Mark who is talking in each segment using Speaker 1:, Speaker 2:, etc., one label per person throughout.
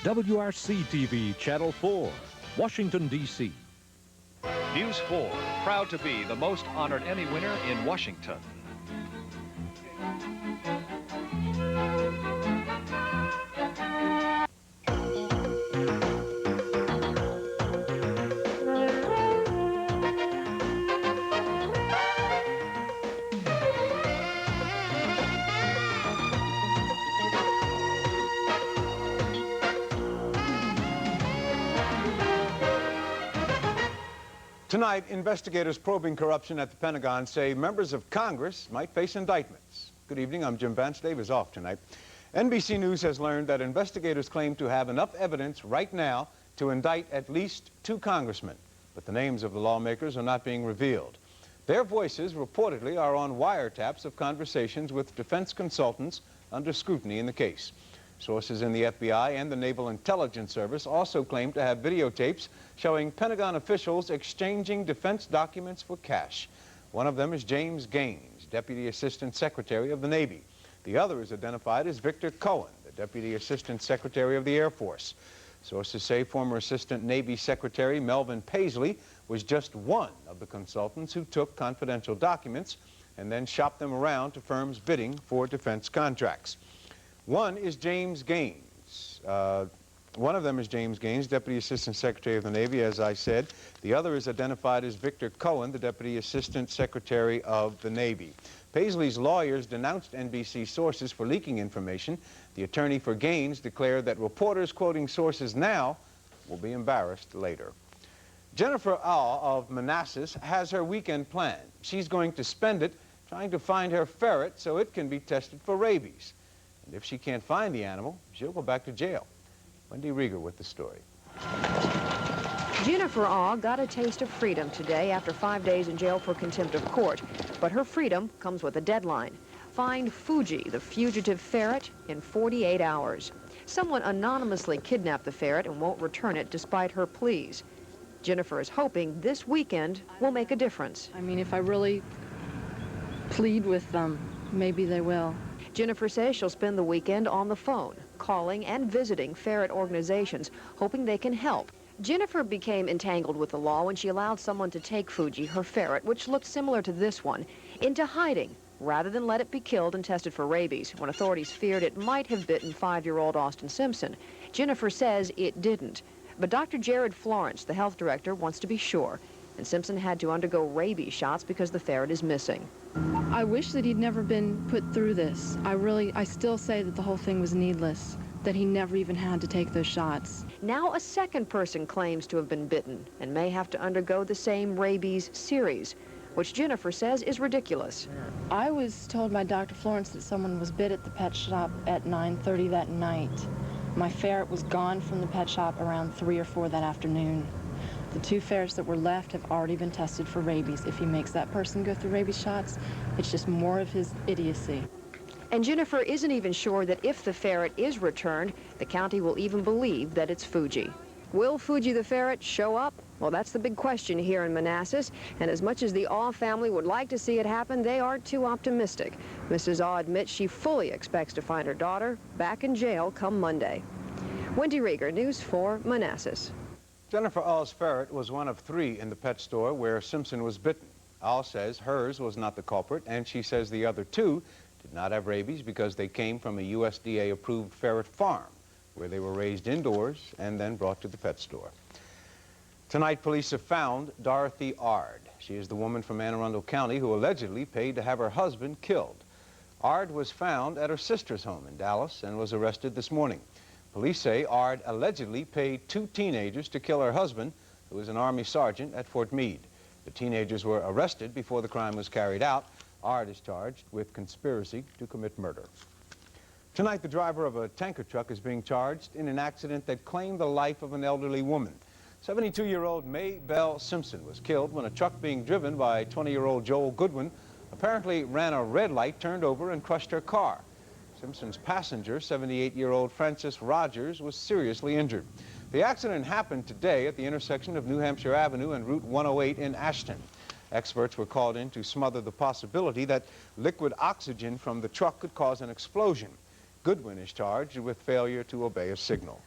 Speaker 1: WRC TV, Channel 4, Washington, D.C.
Speaker 2: News 4, proud to be the most honored Emmy winner in Washington.
Speaker 3: Tonight, investigators probing corruption at the Pentagon say members of Congress might face indictments. Good evening, I'm Jim Vance. Dave is off tonight. NBC News has learned that investigators claim to have enough evidence right now to indict at least 2 congressmen, but the names of the lawmakers are not being revealed. Their voices reportedly are on wiretaps of conversations with defense consultants under scrutiny in the case. Sources in the FBI and the Naval Intelligence Service also claim to have videotapes showing Pentagon officials exchanging defense documents for cash. One of them is James Gaines, Deputy Assistant Secretary of the Navy. The other is identified as Victor Cohen, the Deputy Assistant Secretary of the Air Force. Sources say former Assistant Navy Secretary Melvin Paisley was just one of the consultants who took confidential documents and then shopped them around to firms bidding for defense contracts. One is James Gaines. One of them is James Gaines, Deputy Assistant Secretary of the Navy, as I said. The other is identified as Victor Cohen, the Deputy Assistant Secretary of the Navy. Paisley's lawyers denounced NBC sources for leaking information. The attorney for Gaines declared that reporters quoting sources now will be embarrassed later. Jennifer Ard of Manassas has her weekend planned. She's going to spend it trying to find her ferret so it can be tested for rabies. And if she can't find the animal, she'll go back to jail. Wendy Rieger with the story.
Speaker 4: Jennifer Ard got a taste of freedom today after 5 days in jail for contempt of court. But her freedom comes with a deadline. Find Fuji, the fugitive ferret, in 48 hours. Someone anonymously kidnapped the ferret and won't return it despite her pleas. Jennifer is hoping this weekend will make a difference.
Speaker 5: I mean, if I really plead with them, maybe they will.
Speaker 4: Jennifer says she'll spend the weekend on the phone, calling and visiting ferret organizations, hoping they can help. Jennifer became entangled with the law when she allowed someone to take Fuji, her ferret, which looked similar to this one, into hiding, rather than let it be killed and tested for rabies, when authorities feared it might have bitten 5-year-old Austin Simpson. Jennifer says it didn't. But Dr. Jared Florence, the health director, wants to be sure, and Simpson had to undergo rabies shots because the ferret is missing.
Speaker 5: I wish that he'd never been put through this. I still say that the whole thing was needless, that he never even had to take those shots.
Speaker 4: Now a second person claims to have been bitten and may have to undergo the same rabies series, which Jennifer says is ridiculous.
Speaker 5: I was told by Dr. Florence that someone was bit at the pet shop at 9:30 that night. My ferret was gone from the pet shop around 3 or 4 that afternoon. The 2 ferrets that were left have already been tested for rabies. If he makes that person go through rabies shots, it's just more of his idiocy.
Speaker 4: And Jennifer isn't even sure that if the ferret is returned, the county will even believe that it's Fuji. Will Fuji the ferret show up? Well, that's the big question here in Manassas, and as much as the Ard family would like to see it happen, they aren't too optimistic. Mrs. Ard admits she fully expects to find her daughter back in jail come Monday. Wendy Rieger, News 4, Manassas.
Speaker 3: Jennifer Ard's ferret was one of 3 in the pet store where Simpson was bitten. Ard says hers was not the culprit, and she says the other 2 did not have rabies because they came from a USDA-approved ferret farm where they were raised indoors and then brought to the pet store. Tonight, police have found Dorothy Ard. She is the woman from Anne Arundel County who allegedly paid to have her husband killed. Ard was found at her sister's home in Dallas and was arrested this morning. Police say Ard allegedly paid 2 teenagers to kill her husband, who was an Army sergeant at Fort Meade. The teenagers were arrested before the crime was carried out. Ard is charged with conspiracy to commit murder. Tonight, the driver of a tanker truck is being charged in an accident that claimed the life of an elderly woman. 72-year-old May Bell Simpson was killed when a truck being driven by 20-year-old Joel Goodwin apparently ran a red light, turned over, and crushed her car. Simpson's passenger, 78-year-old Francis Rogers, was seriously injured. The accident happened today at the intersection of New Hampshire Avenue and Route 108 in Ashton. Experts were called in to smother the possibility that liquid oxygen from the truck could cause an explosion. Goodwin is charged with failure to obey a signal.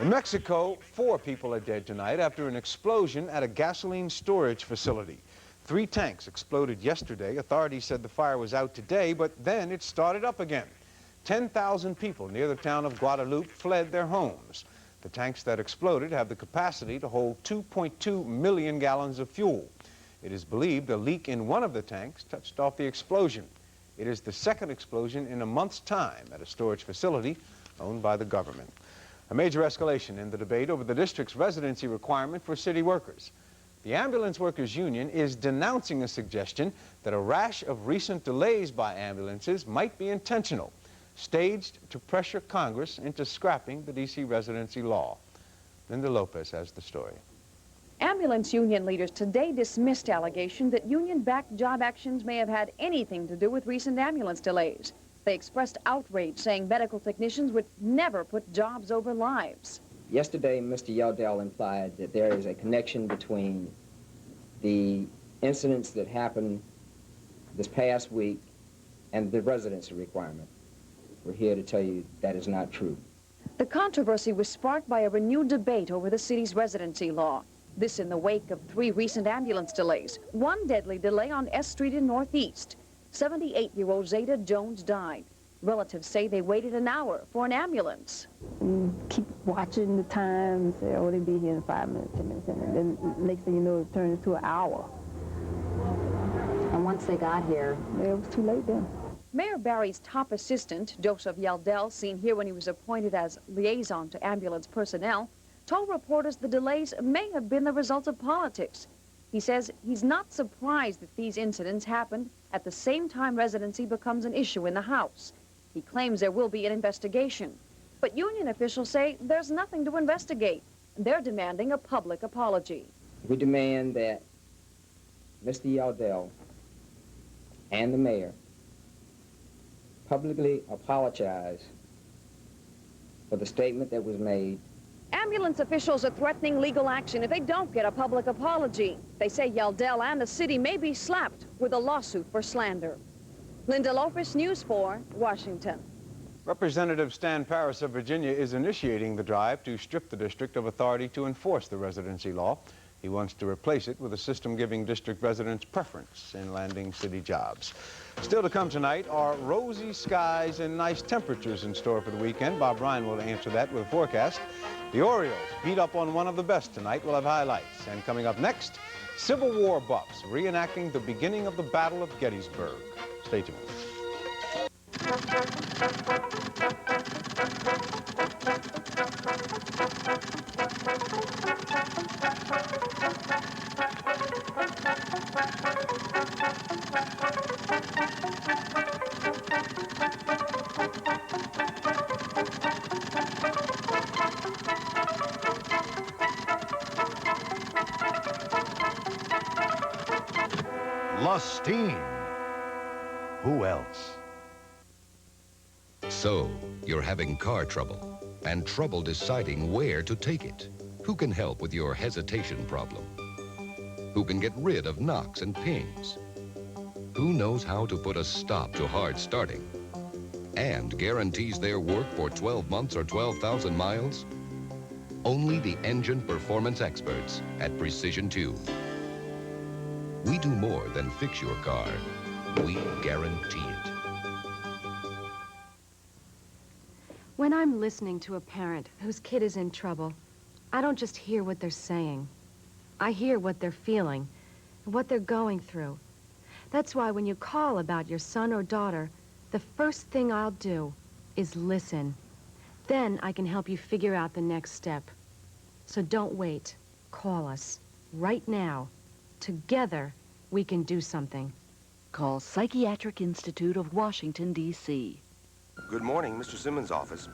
Speaker 3: In Mexico, 4 people are dead tonight after an explosion at a gasoline storage facility. 3 tanks exploded yesterday. Authorities said the fire was out today, but then it started up again. 10,000 people near the town of Guadalupe fled their homes. The tanks that exploded have the capacity to hold 2.2 million gallons of fuel. It is believed a leak in one of the tanks touched off the explosion. It is the second explosion in a month's time at a storage facility owned by the government. A major escalation in the debate over the district's residency requirement for city workers. The Ambulance Workers Union is denouncing a suggestion that a rash of recent delays by ambulances might be intentional, staged to pressure Congress into scrapping the D.C. residency law. Linda Lopez has the story.
Speaker 6: Ambulance union leaders today dismissed allegations that union-backed job actions may have had anything to do with recent ambulance delays. They expressed outrage, saying medical technicians would never put jobs over lives.
Speaker 7: Yesterday, Mr. Yeldell implied that there is a connection between the incidents that happened this past week and the residency requirement. We're here to tell you that is not true.
Speaker 6: The controversy was sparked by a renewed debate over the city's residency law. This in the wake of 3 recent ambulance delays. One deadly delay on S Street in Northeast. 78-year-old Zeta Jones died. Relatives say they waited an hour for an ambulance.
Speaker 8: You keep watching the time, say, oh, they'll be here in 5 minutes, 10 minutes, and then next thing you know, it turns into an hour.
Speaker 9: And once they got here,
Speaker 8: it was too late then.
Speaker 6: Mayor Barry's top assistant, Joseph Yeldell, seen here when he was appointed as liaison to ambulance personnel, told reporters the delays may have been the result of politics. He says he's not surprised that these incidents happened at the same time residency becomes an issue in the House. He claims there will be an investigation. But union officials say there's nothing to investigate. They're demanding a public apology.
Speaker 7: We demand that Mr. Yeldell and the mayor publicly apologize for the statement that was made.
Speaker 6: Ambulance officials are threatening legal action if they don't get a public apology. They say Yeldell and the city may be slapped with a lawsuit for slander. Linda Lopez, News 4, Washington.
Speaker 3: Representative Stan Paris of Virginia is initiating the drive to strip the district of authority to enforce the residency law. He wants to replace it with a system giving district residents preference in landing city jobs. Still to come tonight are rosy skies and nice temperatures in store for the weekend. Bob Ryan will answer that with a forecast. The Orioles beat up on one of the best tonight. We'll have highlights. And coming up next, Civil War buffs reenacting the beginning of the Battle of Gettysburg. Stay tuned.
Speaker 1: Lustine. Who else?
Speaker 10: So, you're having car trouble and trouble deciding where to take it. Who can help with your hesitation problem? Who can get rid of knocks and pings? Who knows how to put a stop to hard starting and guarantees their work for 12 months or 12,000 miles? Only the engine performance experts at Precision Tube. We do more than fix your car. We guarantee it.
Speaker 4: When I'm listening to a parent whose kid is in trouble, I don't just hear what they're saying. I hear what they're feeling and what they're going through. That's why when you call about your son or daughter, the first thing I'll do is listen. Then I can help you figure out the next step. So don't wait. Call us right now. Together, we can do something.
Speaker 11: Call Psychiatric Institute of Washington, D.C.
Speaker 12: Good morning, Mr. Simmons' office.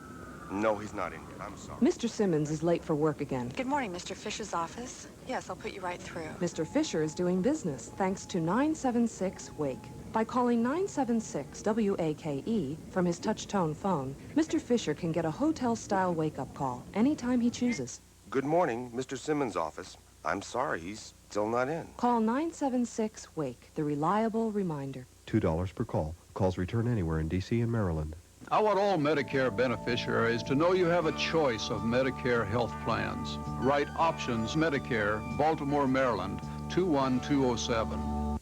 Speaker 12: No, he's not in here. I'm sorry.
Speaker 13: Mr. Simmons is late for work again.
Speaker 14: Good morning, Mr. Fisher's office. Yes, I'll put you right through.
Speaker 13: Mr. Fisher is doing business thanks to 976-WAKE. By calling 976-WAKE from his touch-tone phone, Mr. Fisher can get a hotel-style wake-up call anytime he chooses.
Speaker 12: Good morning, Mr. Simmons' office. I'm sorry, he's still not in.
Speaker 13: Call 976-WAKE, the reliable reminder.
Speaker 15: $2 per call. Calls return anywhere in D.C. and Maryland. I want all Medicare beneficiaries to know you have a choice of Medicare health plans. Write Options Medicare, Baltimore, Maryland, 21207.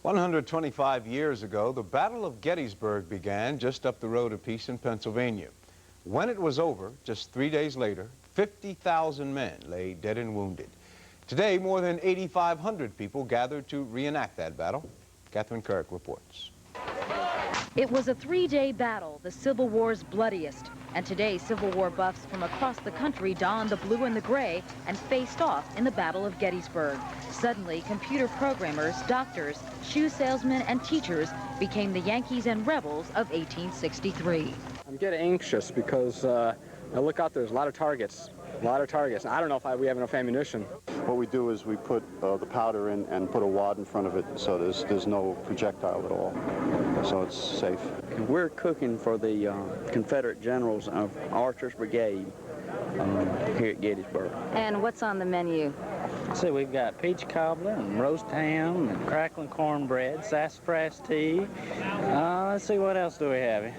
Speaker 3: 125 years ago, the Battle of Gettysburg began just up the road a piece in Pennsylvania. When it was over, just 3 days later, 50,000 men lay dead and wounded. Today, more than 8,500 people gathered to reenact that battle. Catherine Kirk reports.
Speaker 16: It was a 3-day battle, the Civil War's bloodiest. And today, Civil War buffs from across the country donned the blue and the gray and faced off in the Battle of Gettysburg. Suddenly, computer programmers, doctors, shoe salesmen, and teachers became the Yankees and rebels of 1863.
Speaker 17: I'm getting anxious because I look out, there's a lot of targets. I don't know if we have enough ammunition.
Speaker 18: What we do is we put the powder in and put a wad in front of it, so there's no projectile at all, so it's safe.
Speaker 19: We're cooking for the Confederate generals of Archer's Brigade here at Gettysburg.
Speaker 9: And what's on the menu?
Speaker 19: So we've got peach cobbler and roast ham and crackling cornbread, sassafras tea. Let's see, what else do we have?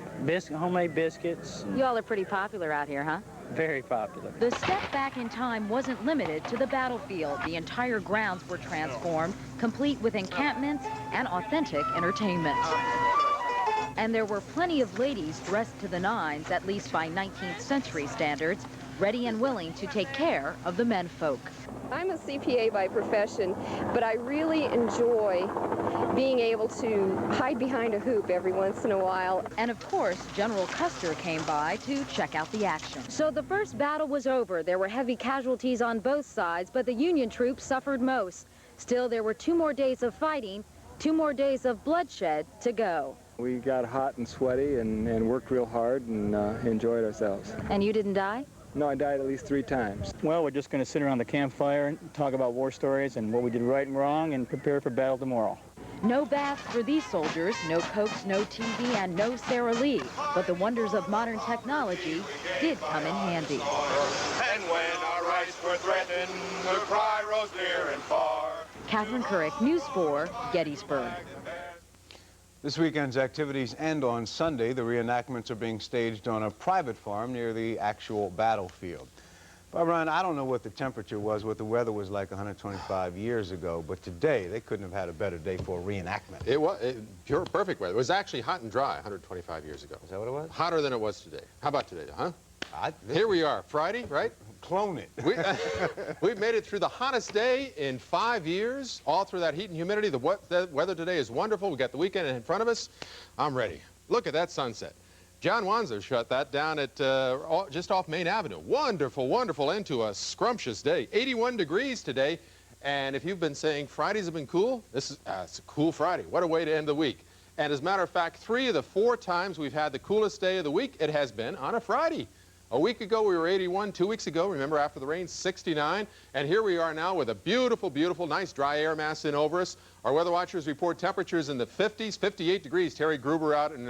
Speaker 19: Homemade biscuits.
Speaker 9: You all are pretty popular out here, huh?
Speaker 19: Very popular.
Speaker 16: The step back in time wasn't limited to the battlefield. The entire grounds were transformed, complete with encampments and authentic entertainment. And there were plenty of ladies dressed to the nines, at least by 19th century standards, ready and willing to take care of the menfolk.
Speaker 20: I'm a CPA by profession, but I really enjoy being able to hide behind a hoop every once in a while.
Speaker 16: And of course, General Custer came by to check out the action. So the first battle was over. There were heavy casualties on both sides, but the Union troops suffered most. Still, there were 2 more days of fighting, 2 more days of bloodshed to go.
Speaker 17: We got hot and sweaty and worked real hard and enjoyed ourselves.
Speaker 9: And you didn't die?
Speaker 17: No, I died at least 3 times.
Speaker 19: Well, we're just going to sit around the campfire and talk about war stories and what we did right and wrong and prepare for battle tomorrow.
Speaker 16: No baths for these soldiers, no Cokes, no TV, and no Sara Lee. But the wonders of modern technology did come in handy.
Speaker 21: And when our rights were threatened, the cry rose near and far.
Speaker 16: Catherine Couric, News 4, Gettysburg.
Speaker 3: This weekend's activities end on Sunday. The reenactments are being staged on a private farm near the actual battlefield. Ryan, I don't know what the temperature was, what the weather was like 125 years ago, but today they couldn't have had a better day for a reenactment.
Speaker 22: It was pure perfect weather. It was actually hot and dry 125 years ago.
Speaker 3: Is that what it was?
Speaker 22: Hotter than it was today. How about today, huh? Here we are, Friday, right?
Speaker 3: Clone it.
Speaker 22: We've made it through the hottest day in 5 years, all through that heat and humidity. The weather today is wonderful. We've got the weekend in front of us. I'm ready. Look at that sunset. John Wanzer shot that down at just off Main Avenue. Wonderful, wonderful end to a scrumptious day. 81 degrees today. And if you've been saying Fridays have been cool, this is it's a cool Friday. What a way to end the week. And as a matter of fact, 3 of the 4 times we've had the coolest day of the week, it has been on a Friday. A week ago, we were 81. 2 weeks ago, remember, after the rain, 69. And here we are now with a beautiful, beautiful, nice dry air mass in over us. Our weather watchers report temperatures in the 50s, 58 degrees. Terry Gruber out in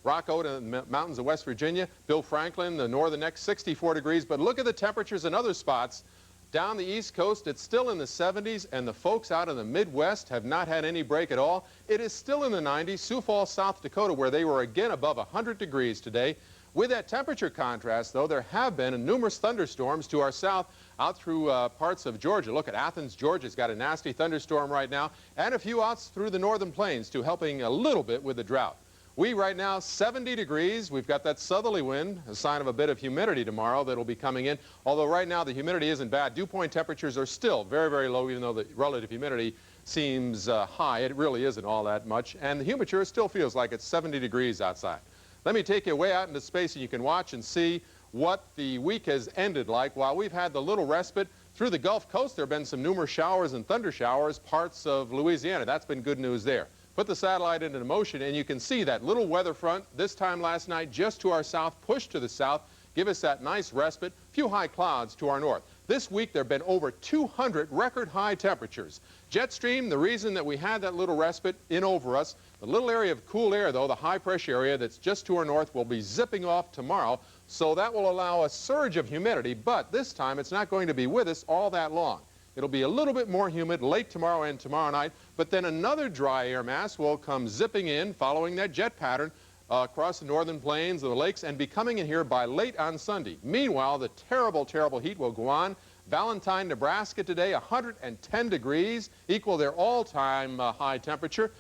Speaker 22: Rocco in the mountains of West Virginia. Bill Franklin, the northern neck, 64 degrees. But look at the temperatures in other spots. Down the East Coast, it's still in the 70s, and the folks out in the Midwest have not had any break at all. It is still in the 90s. Sioux Falls, South Dakota, where they were again above 100 degrees today. With that temperature contrast, though, there have been numerous thunderstorms to our south out through parts of Georgia. Look at Athens, Georgia. It's got a nasty thunderstorm right now, and a few outs through the northern plains to helping a little bit with the drought. We right now 70 degrees. We've got that southerly wind, a sign of a bit of humidity tomorrow that'll be coming in. Although right now the humidity isn't bad. Dew point temperatures are still very, very low, even though the relative humidity seems high. It really isn't all that much. And the temperature still feels like it's 70 degrees outside. Let me take you way out into space and you can watch and see what the week has ended like. While we've had the little respite through the Gulf Coast, there have been some numerous showers and thunder showers, parts of Louisiana. That's been good news there. Put the satellite into motion and you can see that little weather front this time last night just to our south, pushed to the south, give us that nice respite, few high clouds to our north. This week there have been over 200 record high temperatures. Jet stream, the reason that we had that little respite in over us, the little area of cool air, though, the high pressure area that's just to our north, will be zipping off tomorrow, so that will allow a surge of humidity, but this time it's not going to be with us all that long. It'll be a little bit more humid late tomorrow and tomorrow night, but then another dry air mass will come zipping in following that jet pattern across the northern plains of the lakes and be coming in here by late on Sunday. Meanwhile, the terrible, terrible heat will go on. Valentine, Nebraska today, 110 degrees, equal their all-time high temperature.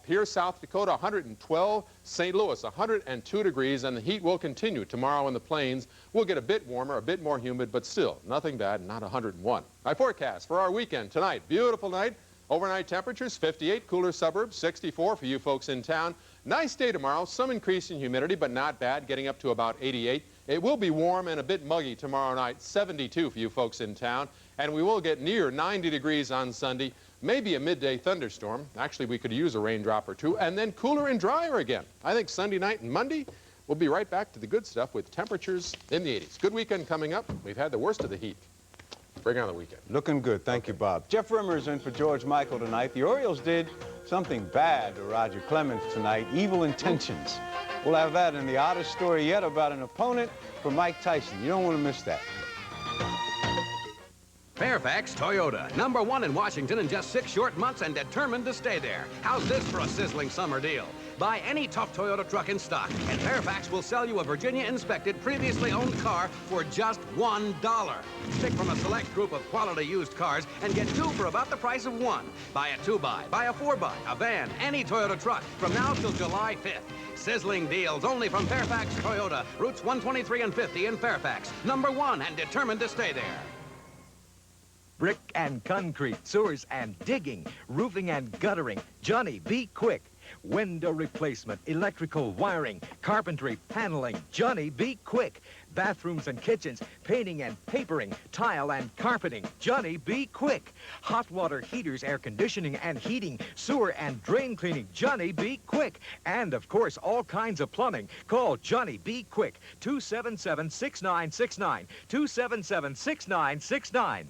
Speaker 22: Here, South Dakota, 112. St. Louis, 102 degrees, and the heat will continue tomorrow in the plains. We'll get a bit warmer, a bit more humid, but still, nothing bad, not 101. My forecast for our weekend tonight, beautiful night. Overnight temperatures, 58, cooler suburbs, 64 for you folks in town. Nice day tomorrow, some increase in humidity, but not bad, getting up to about 88. It will be warm and a bit muggy tomorrow night, 72 for you folks in town. And we will get near 90 degrees on Sunday, maybe a midday thunderstorm. Actually, we could use a raindrop or two, and then cooler and drier again. I think Sunday night and Monday, we'll be right back to the good stuff with temperatures in the 80s. Good weekend coming up. We've had the worst of the heat. Bring on the weekend.
Speaker 3: Looking good. Thank you, Bob. Jeff Rimmer's in for George Michael tonight. The Orioles did something bad to Roger Clemens tonight, evil intentions. We'll have that and the oddest story yet about an opponent for Mike Tyson. You don't want to miss that.
Speaker 2: Fairfax Toyota, #1 in Washington in just 6 short months and determined to stay there. How's this for a sizzling summer deal? Buy any tough Toyota truck in stock, and Fairfax will sell you a Virginia-inspected, previously owned car for just $1. Pick from a select group of quality used cars and get 2 for about the price of 1. Buy a 2-buy, buy a 4-buy, a van, any Toyota truck from now till July 5th. Sizzling deals only from Fairfax Toyota, routes 123 and 50 in Fairfax. #1 and determined to stay there.
Speaker 5: Brick and concrete, sewers and digging, roofing and guttering. Johnny, be quick. Window replacement, electrical wiring, carpentry, paneling. Johnny, be quick. Bathrooms and kitchens, painting and papering, tile and carpeting. Johnny, be quick. Hot water heaters, air conditioning and heating, sewer and drain cleaning. Johnny, be quick. And, of course, all kinds of plumbing. Call Johnny, be quick. 277-6969. 277-6969.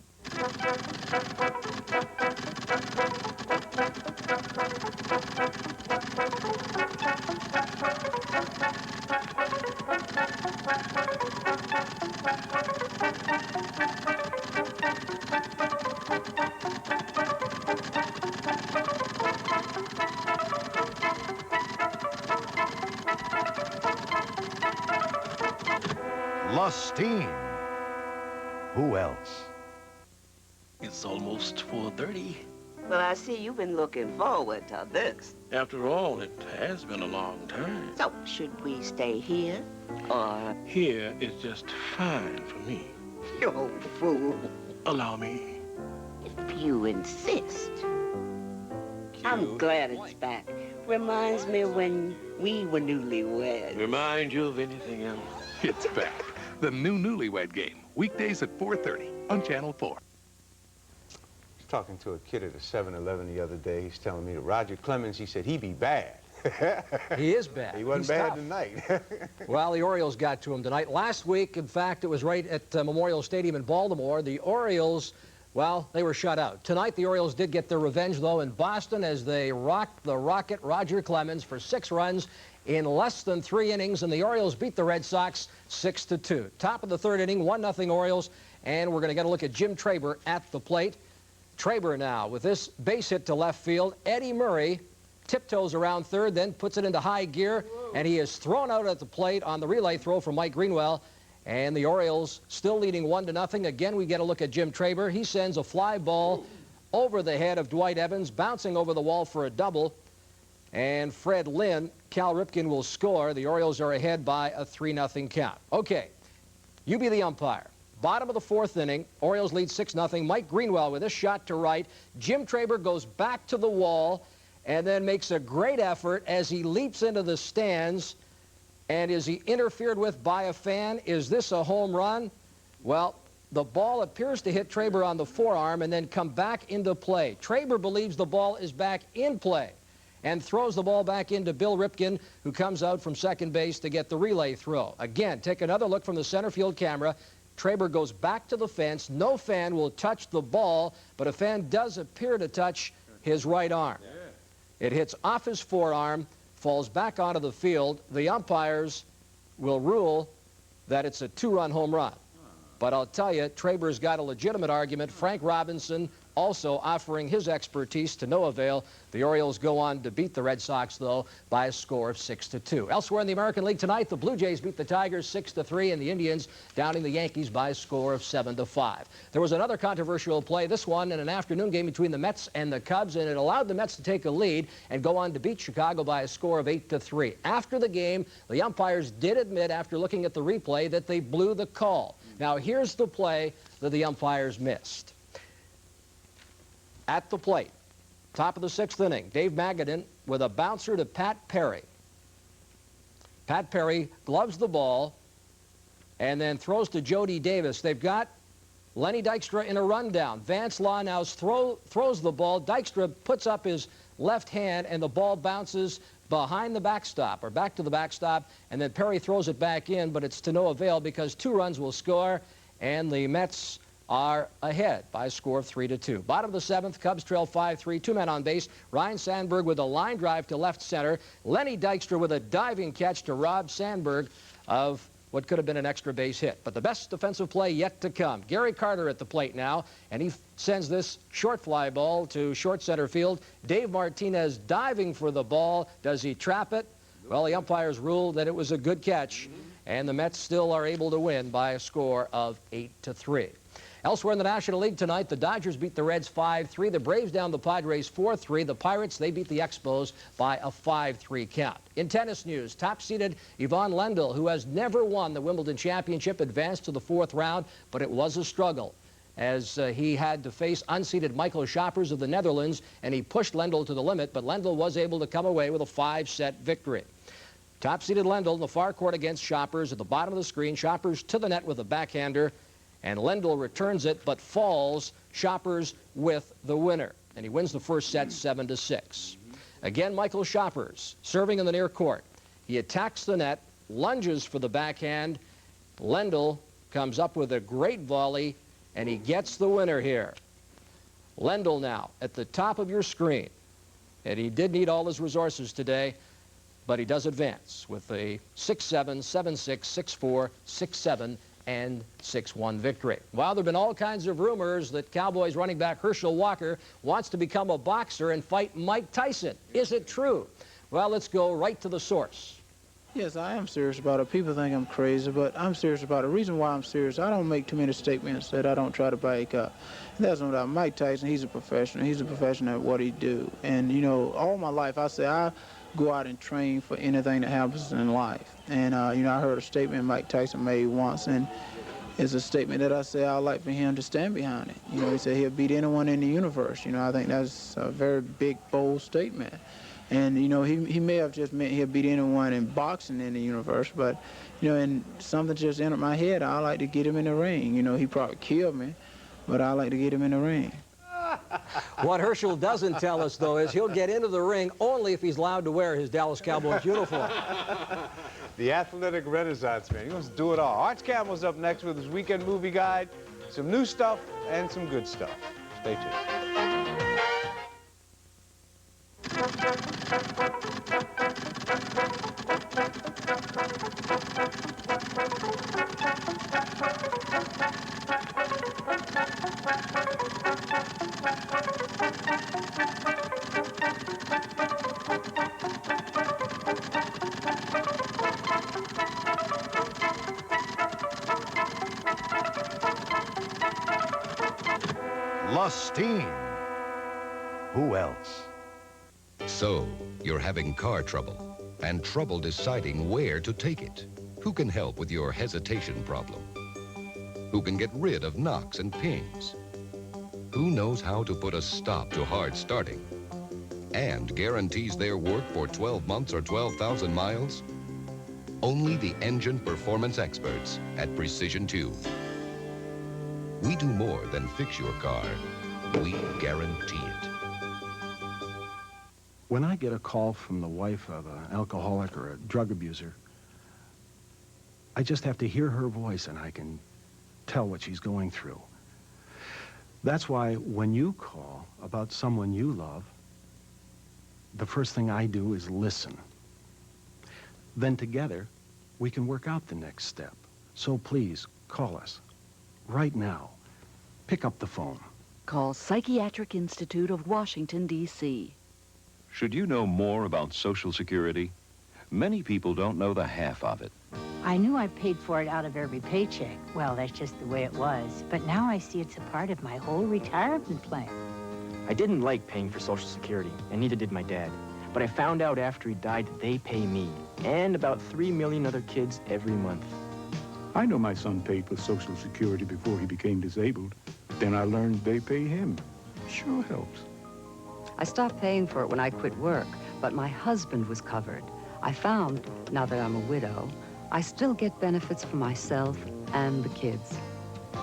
Speaker 23: Lustine. Who else?
Speaker 24: It's almost 4:30.
Speaker 25: Well, I see you've been looking forward to this.
Speaker 24: After all, it has been a long time.
Speaker 25: So, should we stay here, or...
Speaker 24: Here is just fine for me.
Speaker 25: You old fool.
Speaker 24: Allow me.
Speaker 25: If you insist. I'm glad it's back. Reminds me when we were newlyweds.
Speaker 24: Remind you of anything else?
Speaker 26: It's back. The new Newlywed Game. Weekdays at 4:30 on Channel 4.
Speaker 3: Talking to a kid at a 7-Eleven the other day. He's telling me that Roger Clemens, he said he'd be bad.
Speaker 27: He is bad.
Speaker 3: He wasn't
Speaker 27: He's
Speaker 3: bad
Speaker 27: tough.
Speaker 3: tonight.
Speaker 27: Well, the Orioles got to him tonight. Last week, in fact, it was right at Memorial Stadium in Baltimore. The Orioles, well, they were shut out. Tonight, the Orioles did get their revenge, though, in Boston as they rocked the Rocket Roger Clemens for 6 runs in less than 3 innings, and the Orioles beat the Red Sox 6-2. Top of the 3rd inning, 1-0 Orioles, and we're going to get a look at Jim Traber at the plate. Traber now with this base hit to left field. Eddie Murray tiptoes around third, then puts it into high gear, and he is thrown out at the plate on the relay throw from Mike Greenwell. And the Orioles still leading 1-0. Again, we get a look at Jim Traber. He sends a fly ball over the head of Dwight Evans, bouncing over the wall for a double. And Fred Lynn, Cal Ripken will score. The Orioles are ahead by a 3-0 count. Okay, you be the umpire. Bottom of the 4th inning, Orioles lead 6-0. Mike Greenwell with a shot to right. Jim Traber goes back to the wall and then makes a great effort as he leaps into the stands. And is he interfered with by a fan? Is this a home run? Well, the ball appears to hit Traber on the forearm and then come back into play. Traber believes the ball is back in play and throws the ball back into Bill Ripken, who comes out from second base to get the relay throw. Again, take another look from the center field camera. Traber goes back to the fence. No fan will touch the ball, but a fan does appear to touch his right arm. It hits off his forearm, falls back onto the field. The umpires will rule that it's a 2-run home run. But I'll tell you, Traber's got a legitimate argument. Frank Robinson also offering his expertise to no avail. The Orioles go on to beat the Red Sox, though, by a score of 6-2. Elsewhere in the American League tonight, the Blue Jays beat the Tigers 6-3, and the Indians downing the Yankees by a score of 7-5. There was another controversial play, this one in an afternoon game between the Mets and the Cubs, and it allowed the Mets to take a lead and go on to beat Chicago by a score of 8-3. After the game, the umpires did admit, after looking at the replay, that they blew the call. Now, here's the play that the umpires missed. At the plate, top of the 6th inning, Dave Magadan with a bouncer to Pat Perry. Pat Perry gloves the ball and then throws to Jody Davis. They've got Lenny Dykstra in a rundown. Vance Law now throws the ball. Dykstra puts up his left hand, and the ball bounces behind the backstop, or back to the backstop, and then Perry throws it back in, but it's to no avail because 2 runs will score, and the Mets are ahead by a score of 3-2. Bottom of the 7th, Cubs trail 5-3, 2 men on base. Ryan Sandberg with a line drive to left center. Lenny Dykstra with a diving catch to rob Sandberg of what could have been an extra base hit. But the best defensive play yet to come. Gary Carter at the plate now, and he sends this short fly ball to short center field. Dave Martinez diving for the ball. Does he trap it? Well, the umpires ruled that it was a good catch, and the Mets still are able to win by a score of 8-3. Elsewhere in the National League tonight, the Dodgers beat the Reds 5-3. The Braves down the Padres 4-3. The Pirates, they beat the Expos by a 5-3 count. In tennis news, top-seeded Yvonne Lendl, who has never won the Wimbledon Championship, advanced to the 4th round, but it was a struggle as he had to face unseeded Michael Schoppers of the Netherlands, and he pushed Lendl to the limit, but Lendl was able to come away with a 5-set victory. Top-seeded Lendl in the far court against Schoppers at the bottom of the screen. Schoppers to the net with a backhander, and Lendl returns it, but falls. Schoppers with the winner, and he wins the first set 7-6. Again, Michael Schoppers serving in the near court. He attacks the net, lunges for the backhand. Lendl comes up with a great volley, and he gets the winner here. Lendl now at the top of your screen, and he did need all his resources today, but he does advance with a 6-7, 7-6, 6-4, 6-7, and 6-1 victory. While there have been all kinds of rumors that Cowboys running back Herschel Walker wants to become a boxer and fight Mike Tyson. Is it true? Well, let's go right to the source.
Speaker 1: Yes, I am serious about it. People think I'm crazy, but I'm serious about it. The reason why I'm serious, I don't make too many statements that I don't try to back up. And that's no doubt. Mike Tyson, he's a professional. He's a professional at what he do. And, you know, all my life, I say I go out and train for anything that happens in life. And, you know, I heard a statement Mike Tyson made once, and it's a statement that I say I'd like for him to stand behind it. You know, he said he'll beat anyone in the universe. You know, I think that's a very big, bold statement. And, you know, he may have just meant he'll beat anyone in boxing in the universe, but, you know, and something just entered my head. I like to get him in the ring. You know, he probably killed me, but I like to get him in the ring.
Speaker 27: What Herschel doesn't tell us, though, is he'll get into the ring only if he's allowed to wear his Dallas Cowboys uniform.
Speaker 3: The athletic renaissance man. He wants to do it all. Arch Campbell's up next with his weekend movie guide. Some new stuff and some good stuff. Stay tuned.
Speaker 23: Lustine. Who else?
Speaker 4: So, you're having car trouble and trouble deciding where to take it. Who can help with your hesitation problem? Who can get rid of knocks and pings? Who knows how to put a stop to hard starting and guarantees their work for 12 months or 12,000 miles? Only the engine performance experts at Precision Tube. We do more than fix your car. We guarantee it.
Speaker 6: When I get a call from the wife of an alcoholic or a drug abuser, I just have to hear her voice and I can tell what she's going through. That's why when you call about someone you love, the first thing I do is listen. Then together, we can work out the next step. So please, call us right now. Pick up the phone.
Speaker 7: Call Psychiatric Institute of Washington, D.C.
Speaker 8: Should you know more about Social Security? Many people don't know the half of it.
Speaker 10: I knew I paid for it out of every paycheck. Well, that's just the way it was. But now I see it's a part of my whole retirement plan.
Speaker 11: I didn't like paying for Social Security, and neither did my dad. But I found out after he died that they pay me, and about 3 million other kids every month.
Speaker 12: I know my son paid for Social Security before he became disabled. Then I learned they pay him. Sure helps.
Speaker 13: I stopped paying for it when I quit work, but my husband was covered. I found, now that I'm a widow, I still get benefits for myself and the kids.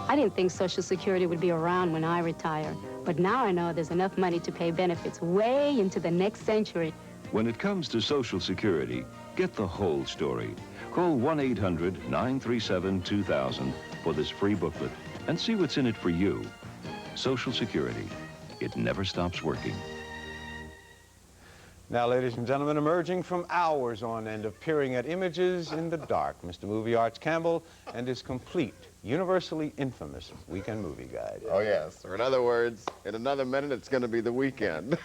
Speaker 14: I didn't think Social Security would be around when I retire, but now I know there's enough money to pay benefits way into the next century.
Speaker 8: When it comes to Social Security, get the whole story. Call 1-800-937-2000 for this free booklet and see what's in it for you. Social Security. It never stops working.
Speaker 3: Now, ladies and gentlemen, emerging from hours on end of peering at images in the dark, Mr. Movie Arts Campbell and his complete, universally infamous weekend movie guide.
Speaker 28: Oh, yes. Or in other words, in another minute, it's going to be the weekend.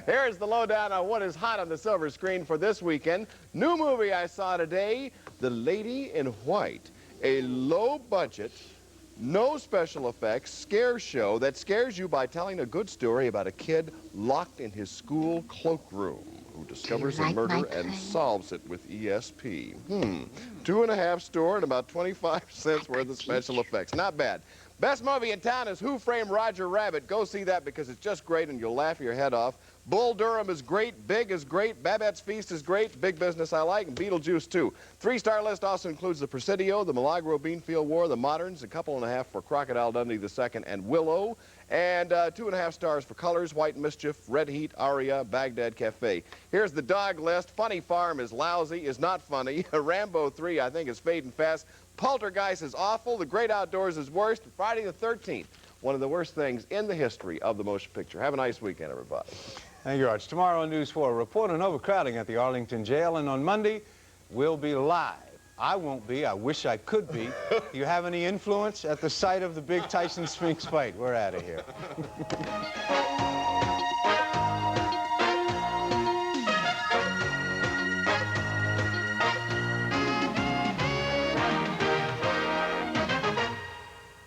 Speaker 28: Here's the lowdown on what is hot on the silver screen for this weekend. New movie I saw today, The Lady in White. A low-budget, no special effects scare show that scares you by telling a good story about a kid locked in his school cloakroom who discovers a murder and solves it with ESP. 2.5 store and about 25 cents worth of special effects. Not bad. Best movie in town is Who Framed Roger Rabbit. Go see that because it's just great and you'll laugh your head off. Bull Durham is great, Big is great, Babette's Feast is great, Big Business I like, and Beetlejuice too. 3-star list also includes The Presidio, The Milagro Beanfield War, The Moderns, 2.5 for Crocodile Dundee II and Willow, and 2.5 stars for Colors, White Mischief, Red Heat, Aria, Baghdad Cafe. Here's the dog list. Funny Farm is lousy, is not funny. Rambo 3 I think is fading fast. Poltergeist is awful. The Great Outdoors is worst. Friday the 13th, one of the worst things in the history of the motion picture. Have a nice weekend, everybody.
Speaker 3: Thank you, Arch. Tomorrow on News 4, a report on overcrowding at the Arlington jail, and on Monday, we'll be live. I won't be. I wish I could be. Do you have any influence at the site of the big Tyson Spinks fight? We're out of here.